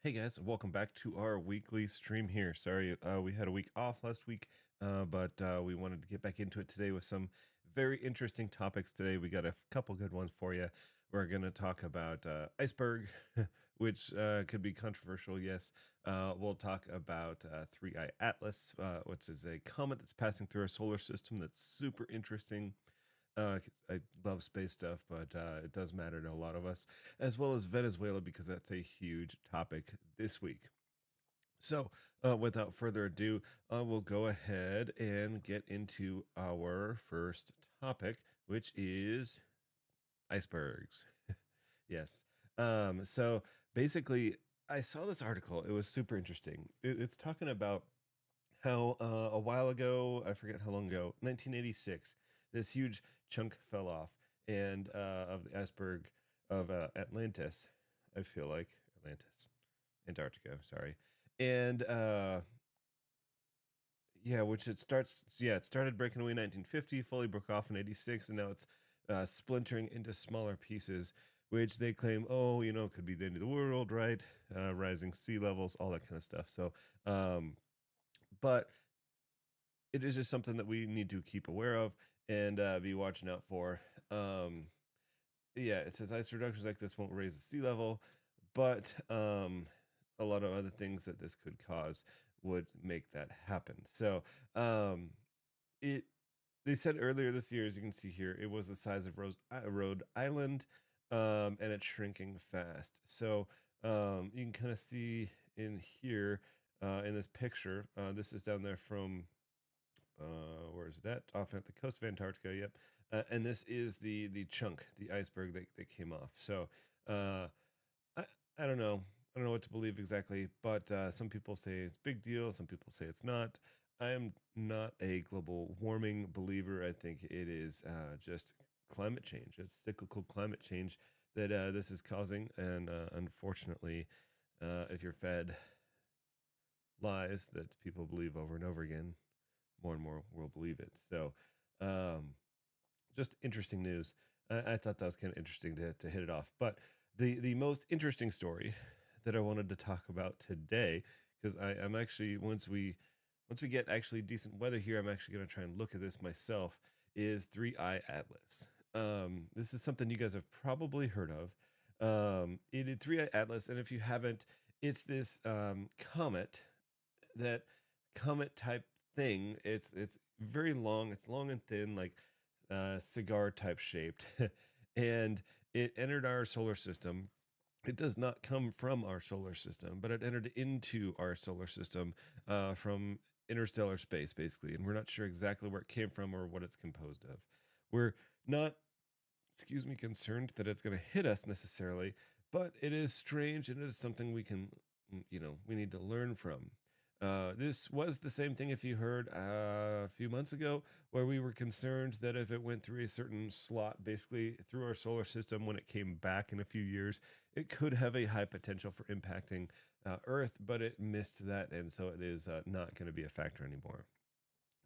Hey guys, welcome back to our weekly stream here. Sorry, we had a week off last week, but we wanted to get back into it today with some very interesting topics. Today, we got a couple good ones for you. We're going to talk about iceberg, which could be controversial. Yes, we'll talk about Three-Eye Atlas, which is a comet that's passing through our solar system. That's super interesting. 'Cause I love space stuff, but it does matter to a lot of us, as well as Venezuela, because that's a huge topic this week. So, without further ado, we'll go ahead and get into our first topic, which is icebergs. Yes. So basically, I saw this article. It was super interesting. It's talking about how a while ago, I forget how long ago, 1986, this huge chunk fell off and of the iceberg of Atlantis. I feel like Atlantis, Antarctica. Sorry, and yeah, which it starts. Yeah, it started breaking away in 1950, fully broke off in 86, and now it's splintering into smaller pieces. Which they claim, oh, could be the end of the world, right? Rising sea levels, all that kind of stuff. So, but it is just something that we need to keep aware of and be watching out for. Um, yeah, it says ice reductions like this won't raise the sea level, but a lot of other things that this could cause would make that happen. So um, it they said earlier this year, as you can see here, it was the size of Rhode Island, and it's shrinking fast. So you can kind of see in here in this picture. This is down there from where is that? Off at the coast of Antarctica. Yep. And this is the chunk, the iceberg that came off. So uh, I I don't know. I don't know what to believe exactly, but some people say it's a big deal. Some people say it's not. I am not a global warming believer. I think it is just climate change. It's cyclical climate change that this is causing, and unfortunately, if you're fed lies that people believe over and over again, more and more will believe it. So, um, just interesting news. I thought that was kind of interesting to hit it off. But the most interesting story that I wanted to talk about today, because I'm actually once we get actually decent weather here, I'm actually going to try and look at this myself. Is Three-Eye Atlas. This is something you guys have probably heard of. It is Three-Eye Atlas, and if you haven't, it's this comet that comet type thing. It's very long. It's long and thin, like cigar type shaped, and it entered our solar system. It does not come from our solar system, but it entered into our solar system from interstellar space, basically. And we're not sure exactly where it came from or what it's composed of. We're not, excuse me, concerned that it's going to hit us necessarily, but it is strange and it is something we can, we need to learn from. This was the same thing if you heard a few months ago, where we were concerned that if it went through a certain slot, basically through our solar system, when it came back in a few years, it could have a high potential for impacting Earth, but it missed that, and so it is not going to be a factor anymore.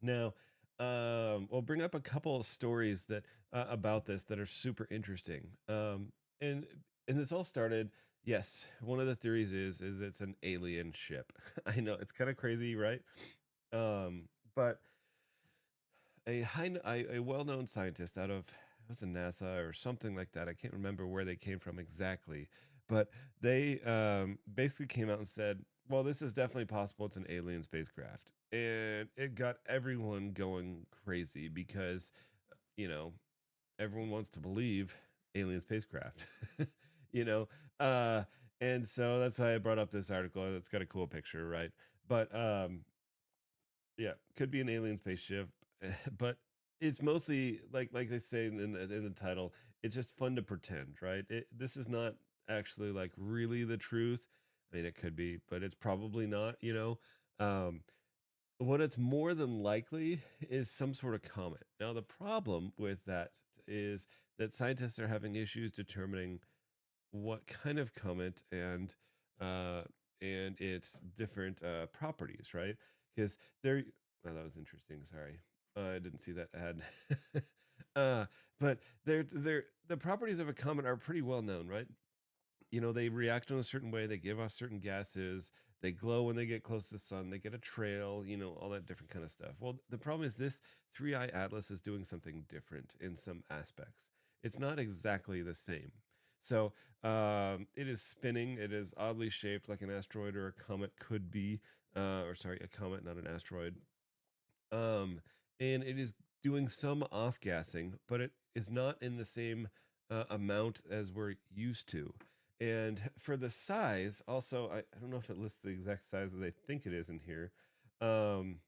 Now, we'll bring up a couple of stories that about this that are super interesting. And and this all started. Yes, one of the theories is it's an alien ship. I know it's kind of crazy, right? But a well-known scientist out of it was a NASA or something like that. I can't remember where they came from exactly, but they basically came out and said, "Well, this is definitely possible. It's an alien spacecraft," and it got everyone going crazy because you know everyone wants to believe alien spacecraft, you know, uh, and so that's why I brought up this article. It's got a cool picture, right? But yeah, could be an alien spaceship, but it's mostly like they say in the title. It's just fun to pretend, right? This is not actually like really the truth. I mean, it could be, but it's probably not. Um, what it's more than likely is some sort of comet. Now, the problem with that is that scientists are having issues determining what kind of comet uh, and its different properties, right? Because they're oh, that was interesting. Sorry, I didn't see that ad. uh, but the properties of a comet are pretty well known, right? they react in a certain way, they give off certain gases, they glow when they get close to the sun, they get a trail, all that different kind of stuff. Well, the problem is this three-eye atlas is doing something different in some aspects. It's not exactly the same. So it is spinning. It is oddly shaped like an asteroid or a comet could be, or sorry, a comet, not an asteroid. um, and it is doing some off gassing, but it is not in the same amount as we're used to. And for the size, also, I don't know if it lists the exact size that they think it is in here. Um,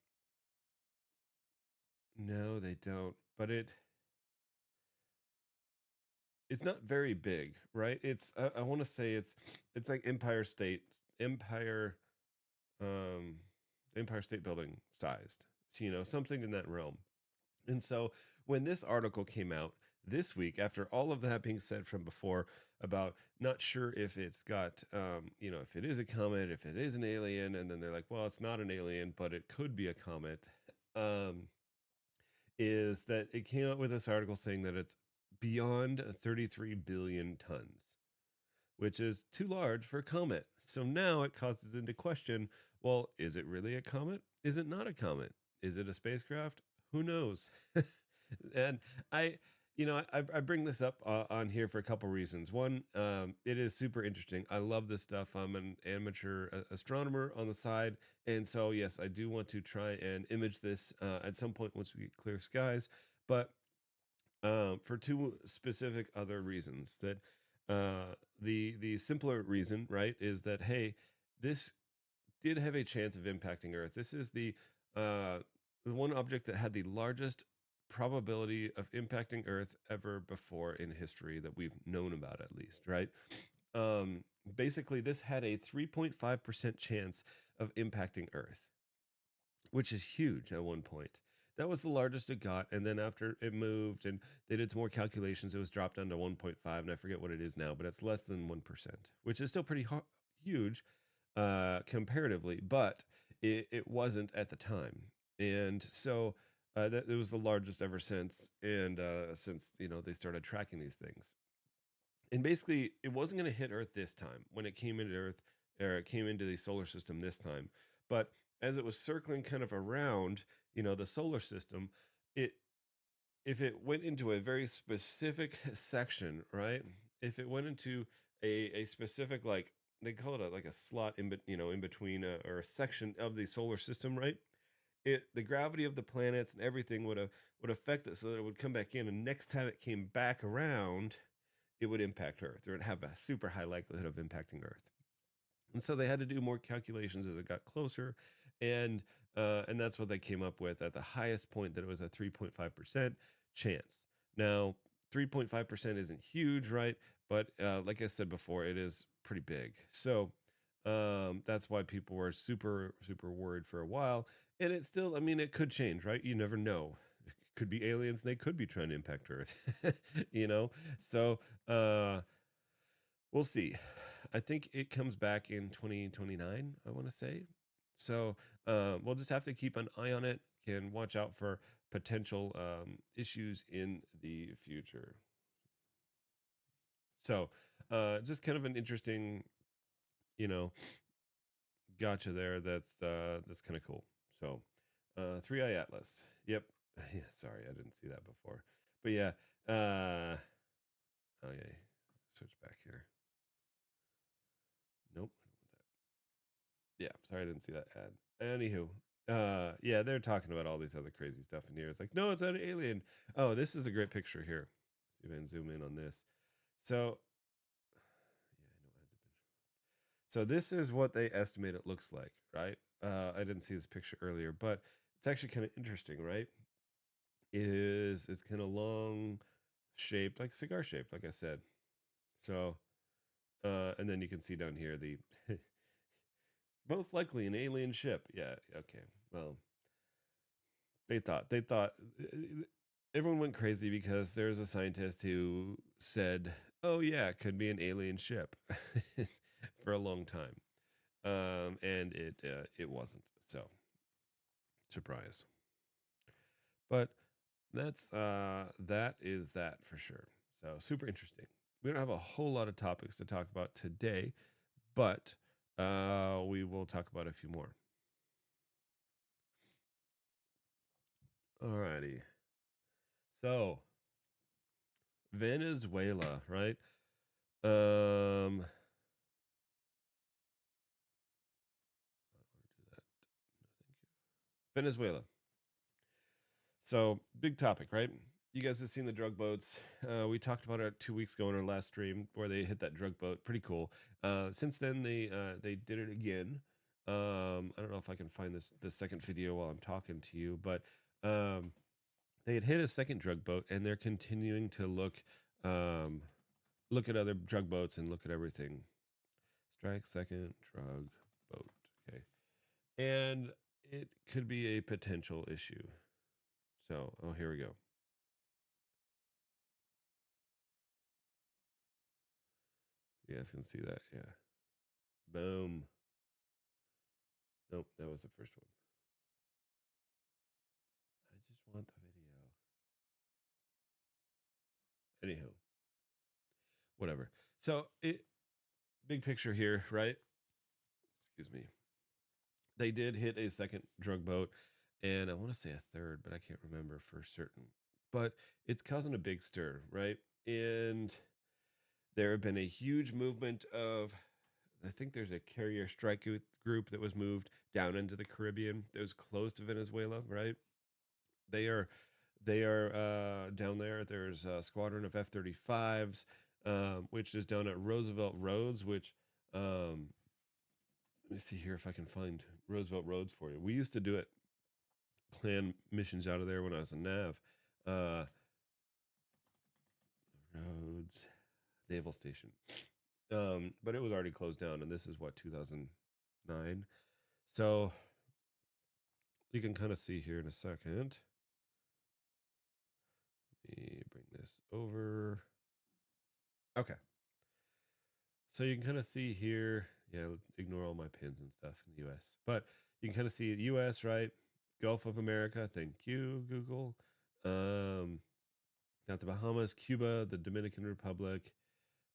no, they don't. But it's not very big, right? I want to say it's like um, Empire State Building sized. So, something in that realm. And so when this article came out this week, after all of that being said from before about not sure if it's got, if it is a comet, if it is an alien, and then they're like, well, it's not an alien, but it could be a comet, um, is that it came out with this article saying that it's beyond 33 billion tons, which is too large for a comet. So now it causes into question, well, is it really a comet? Is it not a comet? Is it a spacecraft? Who knows? And I, I bring this up on here for a couple reasons. One, it is super interesting. I love this stuff. I'm an amateur astronomer on the side. And so, yes, I do want to try and image this at some point once we get clear skies. But for two specific other reasons. That the simpler reason, right, is that hey, this did have a chance of impacting Earth. This is the one object that had the largest probability of impacting Earth ever before in history that we've known about, at least, right? Um, Basically, this had a 3.5% chance of impacting Earth, which is huge at one point. That was the largest it got, and then after it moved and they did some more calculations, it was dropped down to 1.5, and I forget what it is now, but it's less than 1%, which is still pretty huge comparatively, but it wasn't at the time. And so that it was the largest ever since, and since they started tracking these things. And basically, it wasn't going to hit Earth this time when it came into Earth, or it came into the solar system this time. But as it was circling kind of around, the solar system, it if it went into a very specific section, right? If it went into a specific, like they call it like a slot in between or a section of the solar system, right? The gravity of the planets and everything would affect it so that it would come back in, and next time it came back around, it would impact Earth, or it'd have a super high likelihood of impacting Earth. And so they had to do more calculations as it got closer, and and that's what they came up with at the highest point, that it was a 3.5% chance. Now, 3.5% isn't huge, right? But like I said before, it is pretty big. So that's why people were super super worried for a while, and it still, I mean, it could change, right? You never know. It could be aliens, and they could be trying to impact Earth, you know. So we'll see. I think it comes back in 2029, I want to say. So we'll just have to keep an eye on it. Can watch out for potential issues in the future. So just kind of an interesting, you know, gotcha there. That's kind of cool. So three eye atlas. Yep. Yeah. Sorry, I didn't see that before. But yeah. Oh yeah. Switch back here. Nope. Yeah, sorry I didn't see that ad. Anywho, yeah, they're talking about all these other crazy stuff in here. It's like, no, it's not an alien. Oh, this is a great picture here. See if I can zoom in on this. So, yeah, I know ads have been. So this is what they estimate it looks like, right? I didn't see this picture earlier, but it's actually kind of interesting, right? It's kind of long shaped, like cigar shaped, like I said. So, and then you can see down here the most likely an alien ship. Yeah, okay. Well, they thought everyone went crazy because there's a scientist who said, "Oh yeah, it could be an alien ship," for a long time, and it wasn't. So surprise. But that is that for sure. So super interesting. we don't have a whole lot of topics to talk about today, but we will talk about a few more. Alrighty. So, Venezuela, right? Um, Venezuela. So, big topic, right? You guys have seen the drug boats. We talked about it 2 weeks ago in our last stream where they hit that drug boat. Pretty cool. Since then, they did it again. I don't know if I can find this second video while I'm talking to you, but um, they had hit a second drug boat, and they're continuing to look at other drug boats and look at everything. Strike second drug boat. Okay, and it could be a potential issue. So, oh, here we go. You guys can see that, yeah. Boom. Nope, that was the first one. I just want the video. Anyhow, whatever. So, big picture here, right? Excuse me. They did hit a second drug boat, and I want to say a third, but I can't remember for certain. But it's causing a big stir, right? And there have been a huge movement of, I think there's a carrier strike group that was moved down into the Caribbean that was close to Venezuela, right? They are down there. There's a squadron of F-35s, which is down at Roosevelt Roads, which let me see here if I can find Roosevelt Roads for you. We used to do it, plan missions out of there when I was a nav. Roads Naval Station. But it was already closed down, and this is what, 2009. So you can kind of see here in a second. Let me bring this over. Okay. So you can kind of see here, yeah, ignore all my pins and stuff in the US. But you can kind of see the US, right? Gulf of America, thank you, Google. Got the Bahamas, Cuba, the Dominican Republic,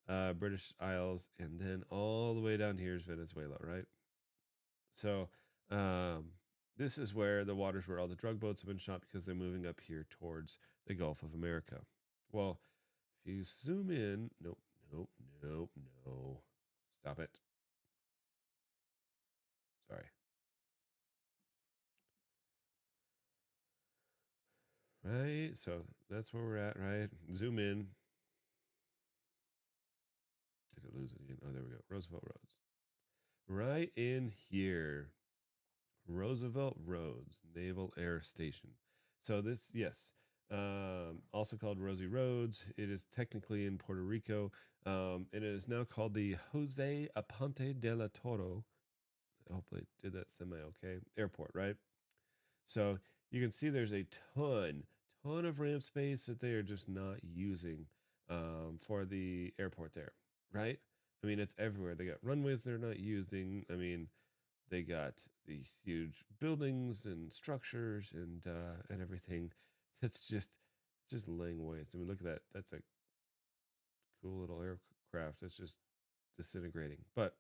British Isles, and then all the way down here is Venezuela, right? So this is where the waters where all the drug boats have been shot because they're moving up here towards the Gulf of America. Well, if you zoom in, nope, nope, nope, no. Stop it. Sorry. Right? So that's where we're at, right? Zoom in. Did it lose it again? Oh, there we go. Roosevelt Roads. Right in here. Roosevelt Roads Naval Air Station. So this, yes, also called Rosie Roads. It is technically in Puerto Rico, and it is now called the Jose Aponte de la Toro. Hopefully, it did that semi okay. Airport, right? So you can see there's a ton of ramp space that they are just not using for the airport there, right? I mean, it's everywhere. They got runways they're not using. I mean, they got these huge buildings and structures and everything. That's just laying waste. I mean, look at that. That's a cool little aircraft. That's just disintegrating. But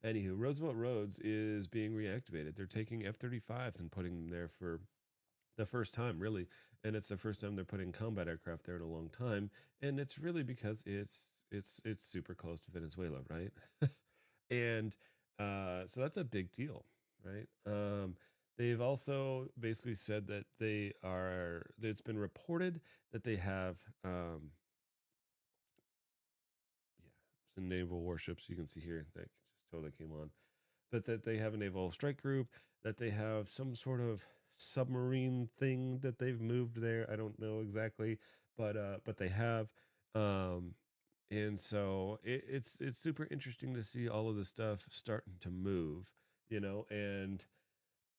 anywho, Roosevelt Roads is being reactivated. They're taking F-35s and putting them there for the first time, really, and it's the first time they're putting combat aircraft there in a long time. And it's really because it's super close to Venezuela, right? And so that's a big deal, right? They've also basically said that they are. It's been reported that they have, yeah, some naval warships. You can see here that just totally came on, but that they have a naval strike group. That they have some sort of submarine thing that they've moved there. I don't know exactly, but they have. Um, and so it's super interesting to see all of this stuff starting to move, and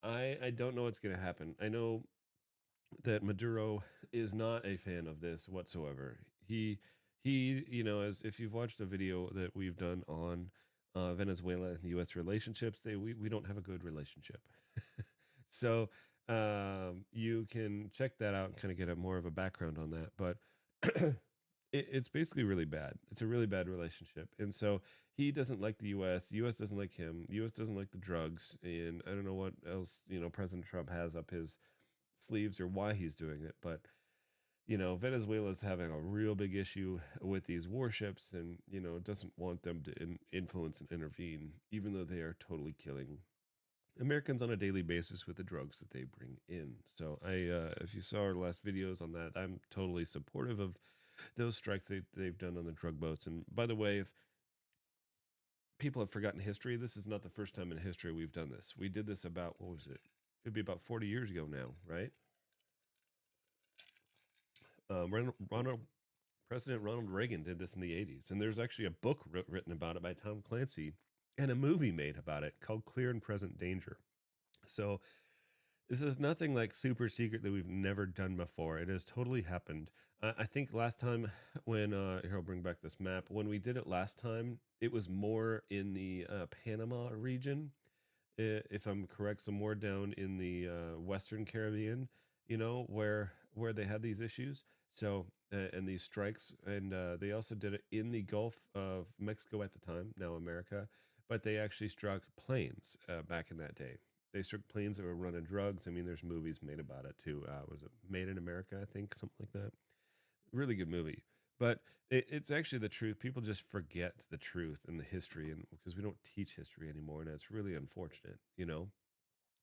I don't know what's going to happen. I know that Maduro is not a fan of this whatsoever. He as if you've watched the video that we've done on Venezuela and the U.S. relationships, we don't have a good relationship. So you can check that out and kind of get a more of a background on that. But it's basically really bad. It's a really bad relationship. And so he doesn't like the US. The US doesn't like him. The US doesn't like the drugs. And I don't know what else, President Trump has up his sleeves or why he's doing it. But, Venezuela is having a real big issue with these warships and, doesn't want them to influence and intervene, even though they are totally killing Americans on a daily basis with the drugs that they bring in. So if you saw our last videos on that, I'm totally supportive of those strikes they've done on the drug boats. And by the way, if people have forgotten history, this is not the first time in history we've done this. We did this about, what was it? It'd be about 40 years ago now, right? Ronald President Ronald Reagan did this in the 80s, and there's actually a book written about it by Tom Clancy and a movie made about it called Clear and Present Danger. So this is nothing like super secret that we've never done before. It has totally happened. I think last time when here I'll bring back this map. When we did it last time, it was more in the Panama region, if I'm correct. So more down in the Western Caribbean, where they had these issues. So and these strikes, and they also did it in the Gulf of Mexico at the time, now America, but they actually struck planes back in that day. They struck planes that were running drugs. I mean, there's movies made about it too. Was it Made in America? I think something like that. Really good movie. But it's actually the truth. People just forget the truth and the history, and because we don't teach history anymore, and it's really unfortunate.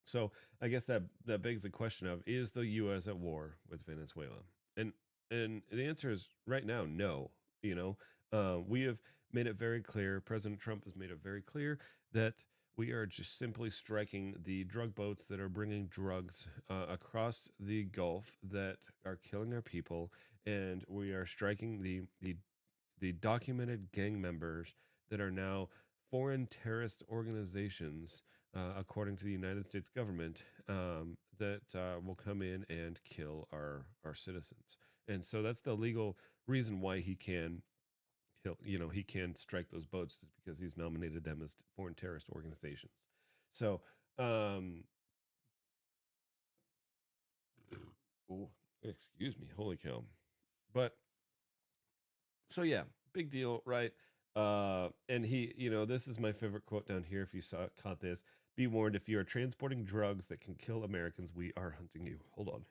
So I guess that begs the question of, is the U.S. at war with Venezuela? And and the answer is right now no. We have made it very clear. President Trump has made it very clear that we are just simply striking the drug boats that are bringing drugs across the Gulf that are killing our people, and we are striking the documented gang members that are now foreign terrorist organizations, according to the United States government, that will come in and kill our citizens. And so that's the legal reason why he can kill. He can strike those boats is because he's nominated them as foreign terrorist organizations. So, oh, excuse me, holy cow! But so yeah, big deal, right? And this is my favorite quote down here. If you caught this, be warned: if you are transporting drugs that can kill Americans, we are hunting you. Hold on.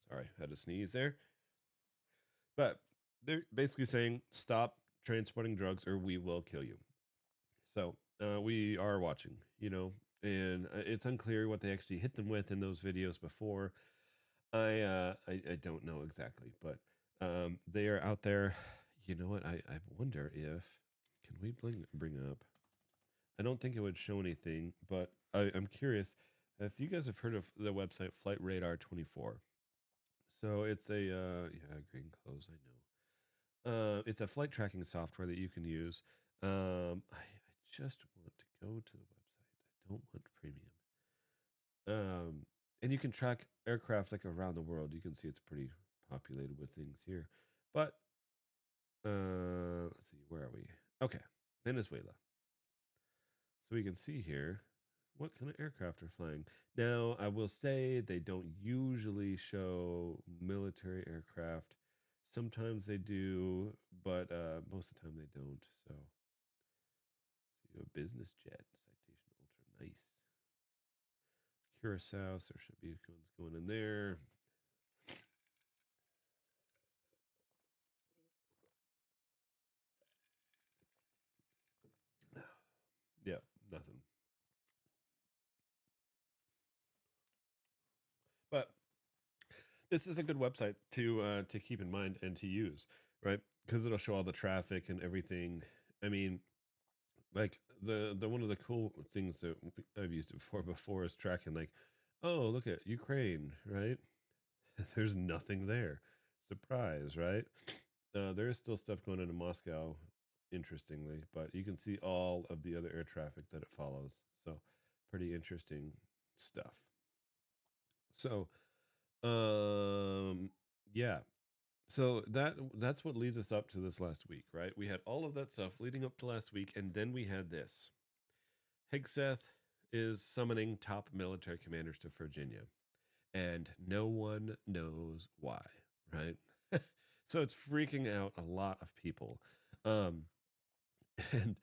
Sorry, had to sneeze there. But they're basically saying, stop transporting drugs or we will kill you. So we are watching, and it's unclear what they actually hit them with in those videos before. I don't know exactly, but they are out there. You know what? I wonder if can we bring up. I don't think it would show anything, but I'm curious if you guys have heard of the website Flight Radar 24. So it's a yeah, green clothes. I know. It's a flight tracking software that you can use. I just want to go to the website. I don't want premium. And you can track aircraft like around the world. You can see it's pretty populated with things here. But let's see, where are we? Okay, Venezuela. So we can see here what kind of aircraft are flying. Now, I will say they don't usually show military aircraft. Sometimes they do, but most of the time they don't. So you have a business jet, Citation Ultra, nice. Curacao, so there should be ones going in there. Yeah, nothing. But this is a good website to keep in mind and to use, right? Because it'll show all the traffic and everything. I mean, like the one of the cool things that I've used it before is tracking, like, oh, look at Ukraine, right? There's nothing there. Surprise, right? There is still stuff going into Moscow, interestingly, but you can see all of the other air traffic that it follows. So pretty interesting stuff. So yeah. So that's what leads us up to this last week, right? We had all of that stuff leading up to last week, and then we had this. Hegseth is summoning top military commanders to Virginia, and no one knows why, right? So it's freaking out a lot of people. Um, and,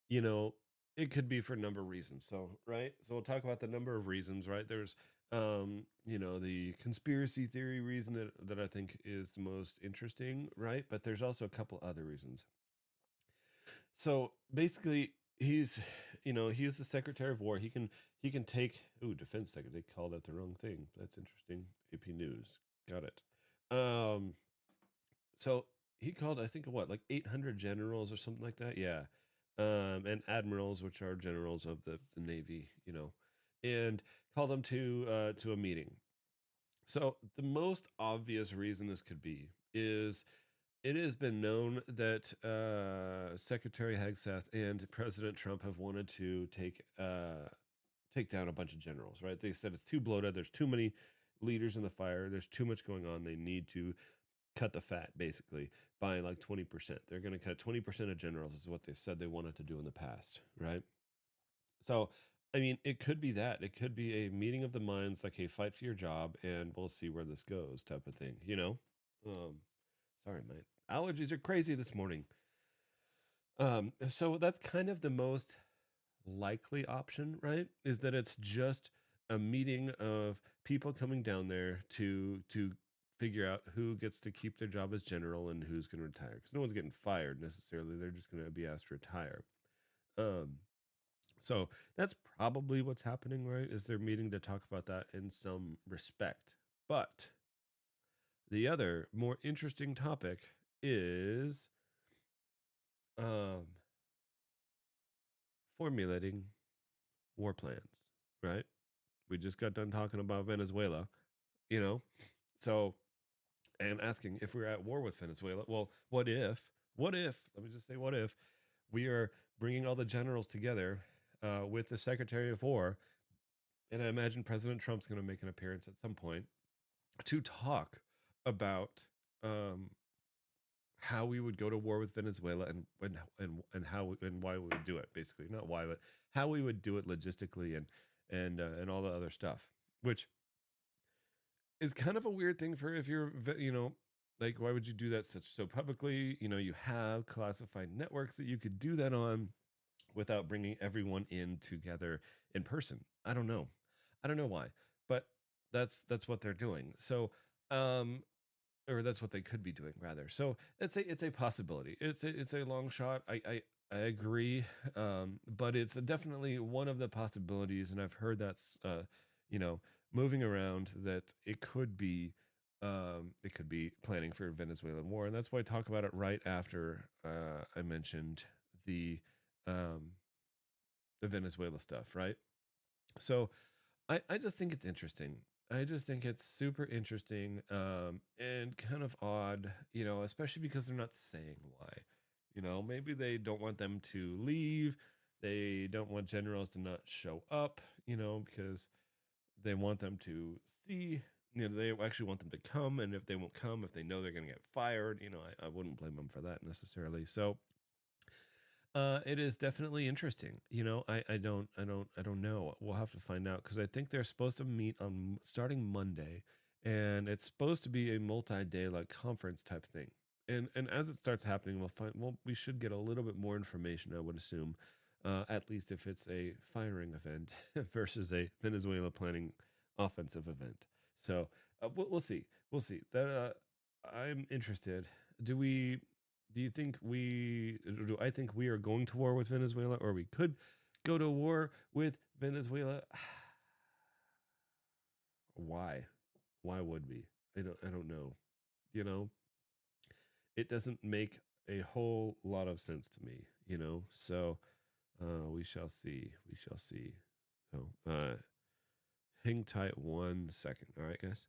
you know, it could be for a number of reasons. So, right? So we'll talk about the number of reasons, right? There's, the conspiracy theory reason that I think is the most interesting, right? But there's also a couple other reasons. So basically, he's the Secretary of War. He can take. Ooh, Defense Secretary. They called it the wrong thing. That's interesting. AP News. Got it. So he called, I think, what, like 800 generals or something like that. Yeah. And admirals, which are generals of the Navy, and called them to a meeting. So the most obvious reason this could be is it has been known that Secretary Hegseth and President Trump have wanted to take down a bunch of generals. Right? They said it's too bloated. There's too many leaders in the fire. There's too much going on. They need to cut the fat basically by like 20%. They're going to cut 20% of generals is what they've said they wanted to do in the past, right? So, I mean, it could be that. It could be a meeting of the minds, like, hey, fight for your job and we'll see where this goes type of thing. Um, sorry, my allergies are crazy this morning. So that's kind of the most likely option, right? Is that it's just a meeting of people coming down there to figure out who gets to keep their job as general and who's going to retire. Because no one's getting fired necessarily; they're just going to be asked to retire. Um, so that's probably what's happening, right? Is they're meeting to talk about that in some respect. But the other more interesting topic is um, formulating war plans, right? We just got done talking about Venezuela, you know? So, and asking if we're at war with Venezuela. Well, let me just say, what if we are bringing all the generals together with the Secretary of War? And I imagine President Trump's going to make an appearance at some point to talk about um, how we would go to war with Venezuela and how and why we would do it. Basically, not why, but how we would do it logistically and all the other stuff, which is kind of a weird thing for if you're like, why would you do that such so publicly? You have classified networks that you could do that on without bringing everyone in together in person. I don't know why, but that's what they're doing. So um or that's what they could be doing rather. So it's a possibility. It's a long shot. I agree, but it's definitely one of the possibilities, and I've heard that's you know moving around that it could be planning for Venezuelan war, and that's why I talk about it right after I mentioned the um, the Venezuela stuff, right? So I just think it's interesting. I just think it's super interesting and kind of odd, especially because they're not saying why. Maybe they don't want them to leave. They don't want generals to not show up, because they want them to see, they actually want them to come. And if they won't come, if they know they're going to get fired, I wouldn't blame them for that necessarily. So, it is definitely interesting. I don't know. We'll have to find out because I think they're supposed to meet on starting Monday, and it's supposed to be a multi-day like conference type thing. And as it starts happening, we should get a little bit more information. I would assume, at least if it's a firing event versus a Venezuela planning offensive event. So we'll see. We'll see. That I'm interested. Do we? Do you think we do I think we are going to war with Venezuela, or we could go to war with Venezuela? Why? Why would we? I don't know. You know, it doesn't make a whole lot of sense to me. So we shall see. We shall see. So hang tight 1 second. All right, guys.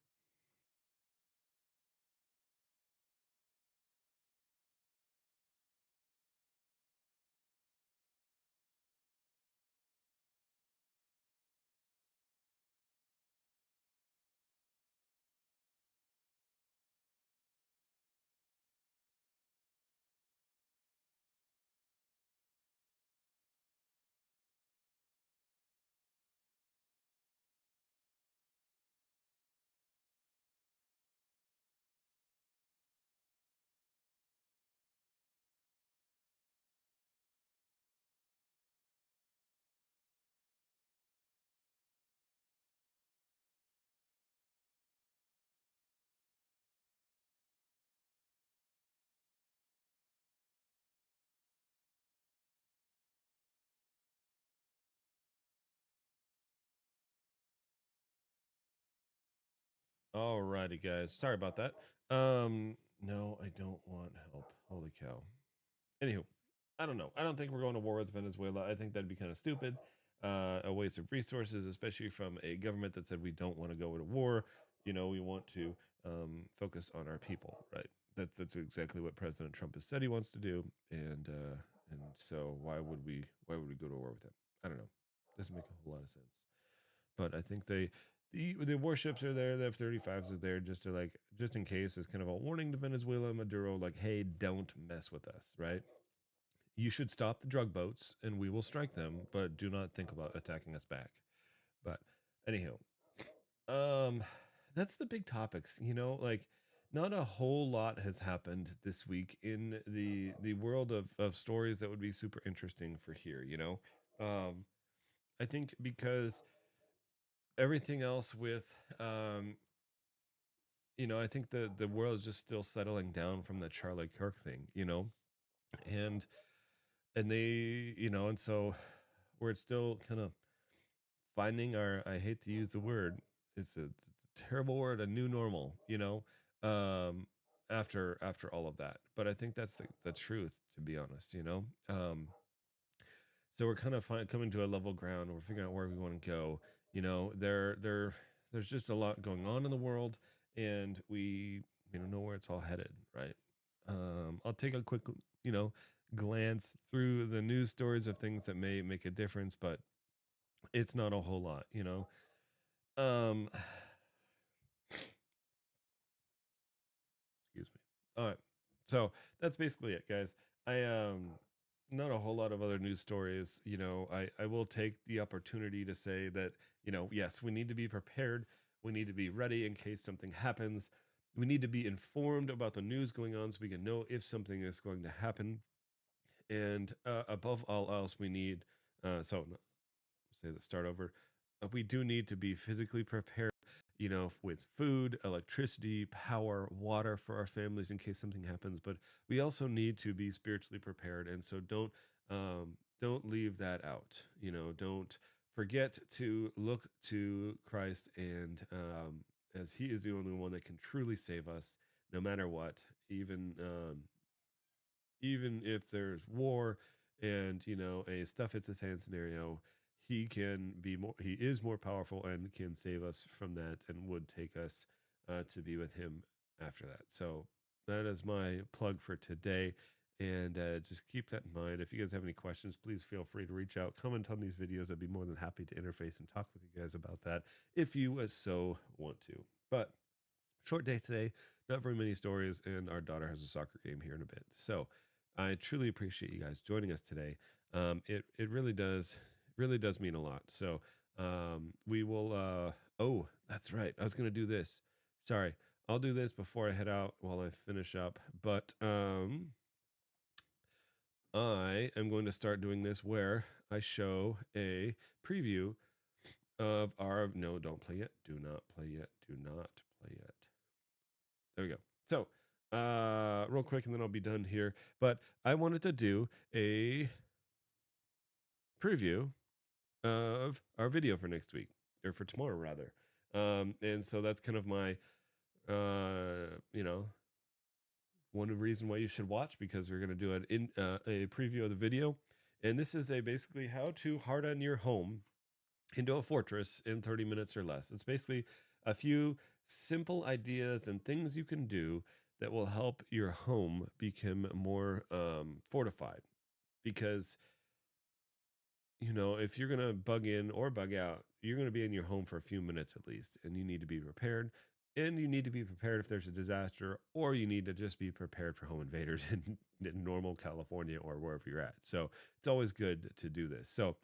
Alrighty, guys. Sorry about that. No, I don't want help. Holy cow. Anywho, I don't know. I don't think we're going to war with Venezuela. I think that'd be kind of stupid. A waste of resources, especially from a government that said we don't want to go to war. You know, we want to focus on our people, right? That's exactly what President Trump has said he wants to do, and so why would we go to war with him? I don't know. Doesn't make a whole lot of sense. But I think the warships are there. The F-35s are there just in case, as kind of a warning to Venezuela and Maduro, like, hey, don't mess with us, right? You should stop the drug boats, and we will strike them, but do not think about attacking us back. But anyhow, um, that's the big topics. Like, not a whole lot has happened this week in the world of stories that would be super interesting for here. I think because everything else with I think the world is just still settling down from the Charlie Kirk thing, and and so we're still kind of finding our, I hate to use the word, it's a terrible word, a new normal, after all of that. But I think that's the truth, to be honest. So we're kind of coming to a level ground. We're figuring out where we want to go. There's just a lot going on in the world, and we don't know where it's all headed, right? I'll take a quick, you know, glance through the news stories of things that may make a difference, but it's not a whole lot, Um, excuse me. All right. So that's basically it, guys. I not a whole lot of other news stories. I will take the opportunity to say that, yes, we need to be prepared. We need to be ready in case something happens. We need to be informed about the news going on so we can know if something is going to happen. And above all else, we need say that start over. We do need to be physically prepared, with food, electricity, power, water for our families in case something happens. But we also need to be spiritually prepared, and so don't leave that out. Don't forget to look to Christ, and as He is the only one that can truly save us, no matter what, even if there's war and a stuff hits the fan scenario. He is more powerful and can save us from that, and would take us to be with him after that. So that is my plug for today, and just keep that in mind. If you guys have any questions, please feel free to reach out, comment on these videos. I'd be more than happy to interface and talk with you guys about that if you so want to. But short day today, not very many stories, and our daughter has a soccer game here in a bit. So I truly appreciate you guys joining us today. It really does mean a lot. So we will. Oh, that's right. I was gonna do this. Sorry, I'll do this before I head out while I finish up. But I am going to start doing this where I show a preview of our. No, don't play yet. Do not play yet. Do not play yet. There we go. So, real quick, and then I'll be done here. But I wanted to do a preview of our video for next week, or for tomorrow, rather. And so that's kind of my, one of the reason why you should watch, because we're going to do a preview of the video. And this is basically how to harden your home into a fortress in 30 minutes or less. It's basically a few simple ideas and things you can do that will help your home become more fortified. Because, if you're going to bug in or bug out, you're going to be in your home for a few minutes at least, and you need to be prepared. And you need to be prepared if there's a disaster, or you need to just be prepared for home invaders in normal California or wherever you're at. So it's always good to do this. So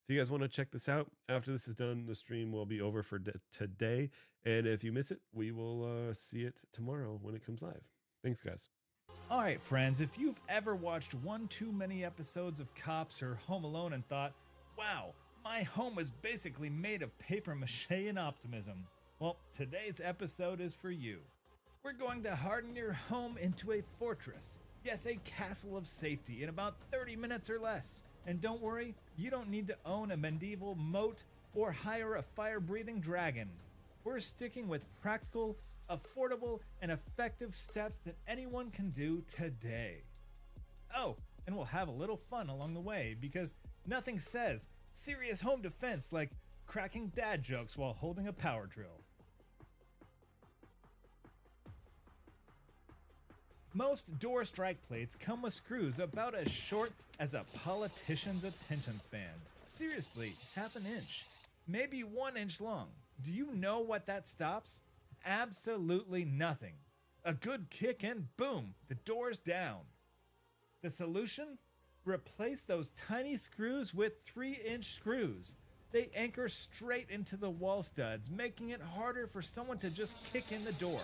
if you guys want to check this out, after this is done, the stream will be over for today. And if you miss it, we will see it tomorrow when it comes live. Thanks, guys. All right, friends, if you've ever watched one too many episodes of Cops or Home Alone and thought, wow, my home is basically made of paper mache and optimism, well, today's episode is for you. We're going to harden your home into a fortress. Yes, a castle of safety in about 30 minutes or less. And don't worry, you don't need to own a medieval moat or hire a fire-breathing dragon. we're sticking with practical, affordable, and effective steps that anyone can do today. Oh, and we'll have a little fun along the way because nothing says serious home defense like cracking dad jokes while holding a power drill. Most door strike plates come with screws about as short as a politician's attention span. Seriously, half an inch, maybe 1 inch long. Do you know what that stops? Absolutely nothing. A good kick and boom, the door's down. The solution? Replace those tiny screws with 3-inch screws. They anchor straight into the wall studs, making it harder for someone to just kick in the door.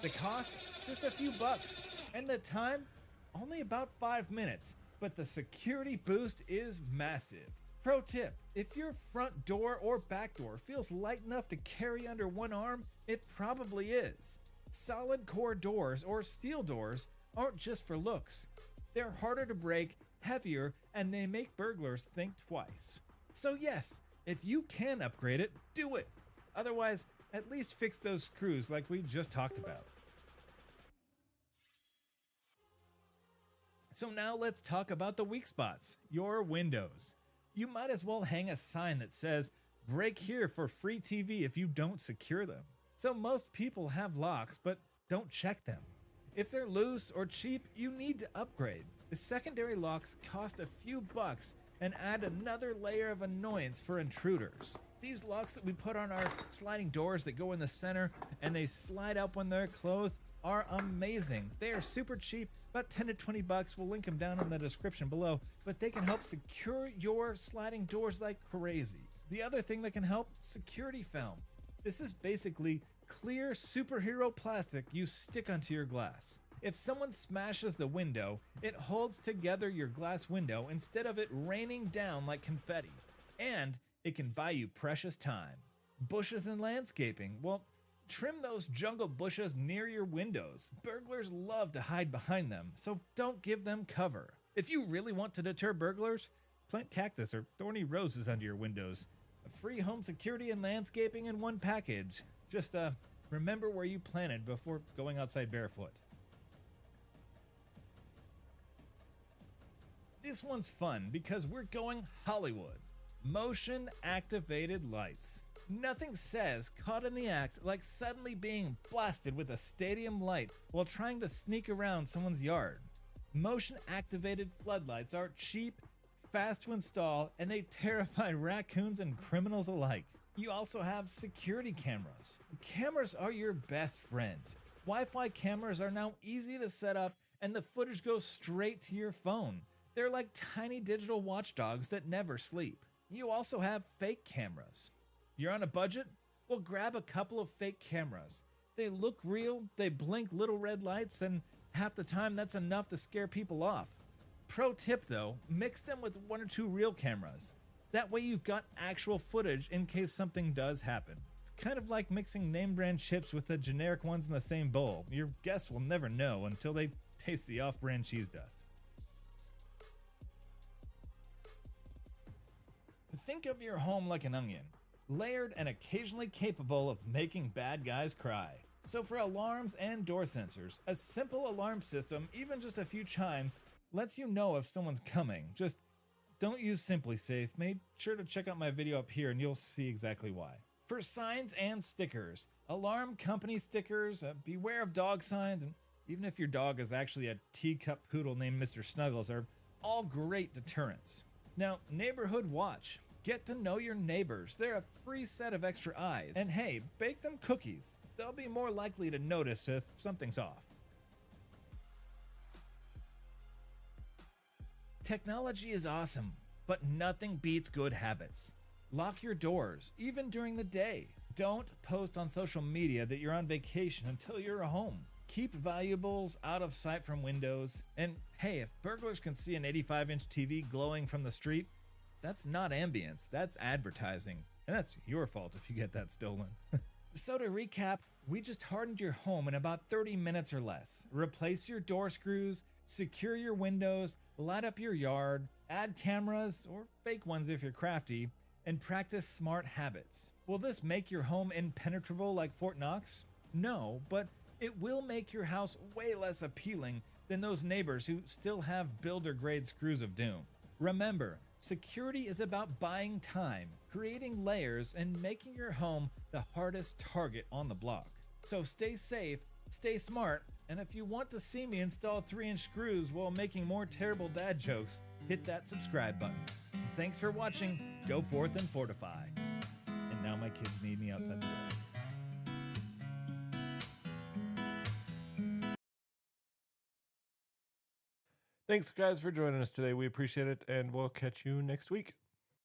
The cost? Just a few bucks. And the time? Only about 5 minutes, but the security boost is massive. Pro tip, if your front door or back door feels light enough to carry under one arm, it probably is. Solid core doors or steel doors aren't just for looks. They're harder to break, heavier, and they make burglars think twice. So yes, if you can upgrade it, do it. Otherwise, at least fix those screws like we just talked about. So now let's talk about the weak spots, your windows. You might as well hang a sign that says, "Break here for free TV" if you don't secure them. So most people have locks, but don't check them. If they're loose or cheap, you need to upgrade. The secondary locks cost a few bucks and add another layer of annoyance for intruders. These locks that we put on our sliding doors that go in the center and they slide up when they're closed are amazing. They are super cheap, about 10 to 20 bucks. We'll link them down in the description below, but they can help secure your sliding doors like crazy. The other thing that can help, security film. This is basically clear superhero plastic you stick onto your glass. If someone smashes the window, it holds together your glass window instead of it raining down like confetti. And it can buy you precious time. Bushes and landscaping. Well, trim those jungle bushes near your windows. Burglars love to hide behind them, so don't give them cover. If you really want to deter burglars, plant cactus or thorny roses under your windows. Free home security and landscaping in one package. Just remember where you planted before going outside barefoot. This one's fun because we're going Hollywood. Motion activated lights. Nothing says caught in the act like suddenly being blasted with a stadium light while trying to sneak around someone's yard. Motion activated floodlights are cheap, fast to install, and they terrify raccoons and criminals alike. You also have security cameras. Cameras are your best friend. Wi-Fi cameras are now easy to set up and the footage goes straight to your phone. They're like tiny digital watchdogs that never sleep. You also have fake cameras. You're on a budget? Well, grab a couple of fake cameras. They look real, they blink little red lights, and half the time that's enough to scare people off. Pro tip though, mix them with 1 or 2 real cameras. That way you've got actual footage in case something does happen. It's kind of like mixing name brand chips with the generic ones in the same bowl. Your guests will never know until they taste the off-brand cheese dust. Think of your home like an onion, layered and occasionally capable of making bad guys cry. So for alarms and door sensors, a simple alarm system, even just a few chimes, lets you know if someone's coming. Just don't use Simply Safe. Make sure to check out my video up here and you'll see exactly why. For signs and stickers, alarm company stickers, beware of dog signs, and even if your dog is actually a teacup poodle named Mr. Snuggles, are all great deterrents. Now, neighborhood watch. Get to know your neighbors. They're a free set of extra eyes. And hey, bake them cookies. They'll be more likely to notice if something's off. Technology is awesome, but nothing beats good habits. Lock your doors, even during the day. Don't post on social media that you're on vacation until you're home. Keep valuables out of sight from windows. And hey, if burglars can see an 85-inch TV glowing from the street, that's not ambience, that's advertising. And that's your fault if you get that stolen. So to recap, we just hardened your home in about 30 minutes or less. Replace your door screws, secure your windows, light up your yard, add cameras, or fake ones if you're crafty, and practice smart habits. Will this make your home impenetrable like Fort Knox? No, but it will make your house way less appealing than those neighbors who still have builder-grade screws of doom. Remember, security is about buying time, creating layers, and making your home the hardest target on the block. So stay safe, stay smart, and if you want to see me install 3-inch screws while making more terrible dad jokes, hit that subscribe button. Thanks for watching. Go forth and fortify. And now my kids need me outside the door. Thanks, guys, for joining us today. We appreciate it, and we'll catch you next week.